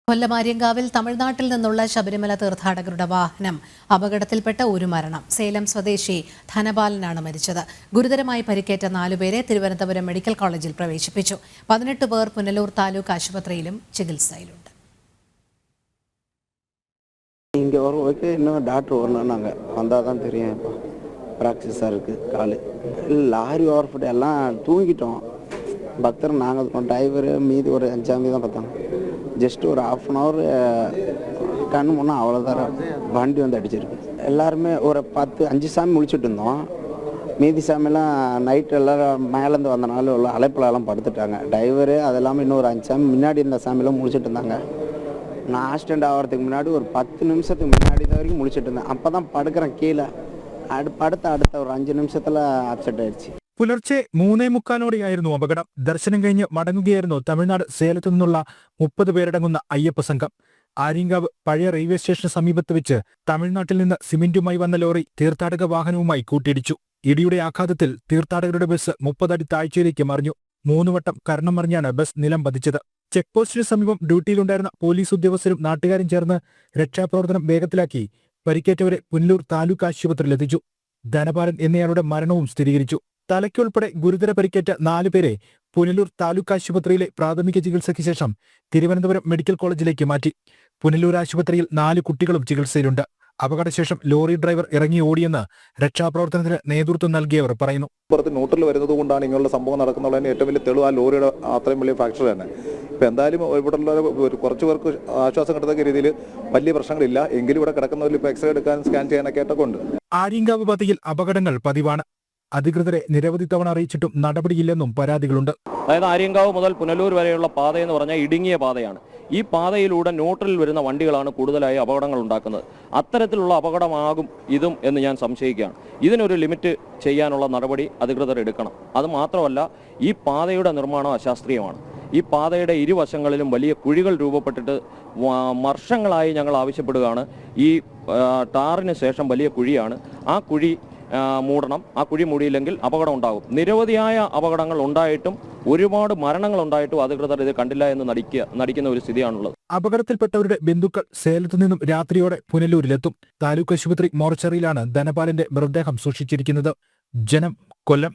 കൊല്ലമാര്യങ്കാവിൽ തമിഴ്നാട്ടിൽ നിന്നുള്ള ശബരിമല തീർത്ഥാടകരുടെ വാഹനം അപകടത്തിൽപ്പെട്ട ഒരു മരണം. സേലം സ്വദേശി ധനപാലനാണ് മരിച്ചത്. ഗുരുതരമായി പരിക്കേറ്റ 4 പേരെ തിരുവനന്തപുരം മെഡിക്കൽ കോളേജിൽ പ്രവേശിപ്പിച്ചു. 18 പേർ പുനലൂർ താലൂക്ക് ആശുപത്രിയിലും ചികിത്സയിലുണ്ട്. இங்கே வரும்போது இன்னும் டாக்டர் வரணுன்னாங்க, வந்தால் தான் தெரியும். இப்போ ப்ராக்டிஸாக இருக்குது கால். லாரி ஓவர்ஃபுட் எல்லாம் தூங்கிட்டோம். பக்தர் நாங்கள் டிரைவரு மீதி ஒரு 5 சாமி தான் பார்த்தாங்க. ஜஸ்ட் ஒரு ½ அன் ஹவர் கண்ணு முன்னே அவ்வளோதான் வண்டி வந்து அடிச்சிருக்கு. எல்லாருமே ஒரு 5 சாமி முழிச்சிட்டு இருந்தோம். மீதி சாமியெல்லாம் நைட்டு எல்லோரும் மேலேருந்து வந்தனால உள்ள அழைப்பிலெல்லாம் படுத்துட்டாங்க. டிரைவரு அது இல்லாமல் இன்னும் ஒரு 5 சாமி முன்னாடி இருந்த சாமியெல்லாம் முழிச்சிட்டு இருந்தாங்க. நான் ஆக்சிடென்ட் ஆகிறதுக்கு முன்னாடி ஒரு 10 நிமிஷத்துக்கு முன்னாடி தான் வரைக்கும் முழிச்சிட்டு இருந்தேன். அப்போ தான் படுக்கிறேன் கீழே. അടുത്ത ഒരു 5 നിമിഷത്തിൽ അപ്സെറ്റ് ആയിடுச்சு. പുലർച്ചെ 3:45 അപകടം. ദർശനം കഴിഞ്ഞ് മടങ്ങുകയായിരുന്നു തമിഴ്നാട് സേലത്തു നിന്നുള്ള 30 പേരടങ്ങുന്ന അയ്യപ്പ സംഘം. ആര്യങ്കാവ് പഴയ റെയിൽവേ സ്റ്റേഷന് സമീപത്ത് വെച്ച് തമിഴ്നാട്ടിൽ നിന്ന് സിമന്റുമായി വന്ന ലോറി തീർത്ഥാടക വാഹനവുമായി കൂട്ടിയിടിച്ചു. ഇടിയുടെ ആഘാതത്തിൽ തീർത്ഥാടകരുടെ ബസ് 30 അടി താഴ്ചയിലേക്ക് മറിഞ്ഞു. 3 വട്ടം കരണം മറിഞ്ഞാണ് ബസ് നിലം പതിച്ചത്. ചെക്ക് പോസ്റ്റിന് സമീപം ഡ്യൂട്ടിയിലുണ്ടായിരുന്ന പോലീസ് ഉദ്യോഗസ്ഥരും നാട്ടുകാരും ചേർന്ന് രക്ഷാപ്രവർത്തനം വേഗത്തിലാക്കി പരിക്കേറ്റവരെ പുനലൂർ താലൂക്ക് ആശുപത്രിയിലെത്തിച്ചു. ധനപാലൻ എന്നയാളുടെ മരണവും സ്ഥിരീകരിച്ചു. തലയ്ക്കുൾപ്പെടെ ഗുരുതര പരിക്കേറ്റ 4 പേരെ പുനലൂർ താലൂക്ക് ആശുപത്രിയിലെ പ്രാഥമിക ചികിത്സയ്ക്ക് ശേഷം തിരുവനന്തപുരം മെഡിക്കൽ കോളേജിലേക്ക് മാറ്റി. പുനലൂർ ആശുപത്രിയിൽ 4 കുട്ടികളും ചികിത്സയിലുണ്ട്. അപകടശേഷം ലോറി ഡ്രൈവർ ഇറങ്ങി ഓടിയെന്ന് രക്ഷാപ്രവർത്തനത്തിന് നേതൃത്വം നൽകിയവർ പറയുന്നു. പുറത്ത് ന്യൂട്രൽ വരുന്നത് കൊണ്ടാണ് ഇങ്ങനെയുള്ള സംഭവം നടക്കുന്നുള്ളതിന് ഏറ്റവും വലിയ തെളിവ് ആ ലോറിയുടെ അത്രയും വലിയ ഫാക്ടർ തന്നെ. ഇപ്പം എന്തായാലും ഇവിടെയുള്ള കുറച്ച് പേർക്ക് ആശ്വാസം കിട്ടത്തക്ക രീതിയിൽ വലിയ പ്രശ്നങ്ങളില്ല. എങ്കിലും ഇവിടെ കിടക്കുന്നവരിൽ ഇപ്പോൾ എക്സ്റേ എടുക്കാൻ സ്കാൻ ചെയ്യാനൊക്കെ ആയിട്ടൊക്കെ ഉണ്ട്. ആര്യങ്കാവ് പാതയിൽ അപകടങ്ങൾ പതിവാണ്. അധികൃതരെ നിരവധി തവണ അറിയിച്ചിട്ടും നടപടിയില്ലെന്നും പരാതികളുണ്ട്. അതായത് ആര്യങ്കാവ് മുതൽ പുനലൂർ വരെയുള്ള പാതയെന്ന് പറഞ്ഞാൽ ഇടുങ്ങിയ പാതയാണ്. ഈ പാതയിലൂടെ ന്യൂട്രലിൽ വരുന്ന വണ്ടികളാണ് കൂടുതലായി അപകടങ്ങൾ ഉണ്ടാക്കുന്നത്. അത്തരത്തിലുള്ള അപകടമാകും ഇതും എന്ന് ഞാൻ സംശയിക്കുകയാണ്. ഇതിനൊരു ലിമിറ്റ് ചെയ്യാനുള്ള നടപടി അധികൃതർ എടുക്കണം. അതുമാത്രമല്ല, ഈ പാതയുടെ നിർമ്മാണം അശാസ്ത്രീയമാണ്. ഈ പാതയുടെ ഇരുവശങ്ങളിലും വലിയ കുഴികൾ രൂപപ്പെട്ടിട്ട് വർഷങ്ങളായി ഞങ്ങൾ ആവശ്യപ്പെടുകയാണ്. ഈ ടാറിന് ശേഷം വലിയ കുഴിയാണ്. ആ കുഴി മൂടണം. ആ കുഴി മൂടിയില്ലെങ്കിൽ അപകടം ഉണ്ടാകും. നിരവധിയായ അപകടങ്ങൾ ഉണ്ടായിട്ടും ഒരുപാട് മരണങ്ങൾ ഉണ്ടായിട്ടും അധികൃതർ ഇത് കണ്ടില്ല എന്ന് നടിക്കുന്ന ഒരു സ്ഥിതിയാണുള്ളത്. അപകടത്തിൽപ്പെട്ടവരുടെ ബന്ധുക്കൾ സേലത്തു നിന്നും രാത്രിയോടെ പുനലൂരിലെത്തും. താലൂക്ക് ആശുപത്രി മോർച്ചറിയിലാണ് ധനപാലന്റെ മൃതദേഹം സൂക്ഷിച്ചിരിക്കുന്നത്. ജനം, കൊല്ലം.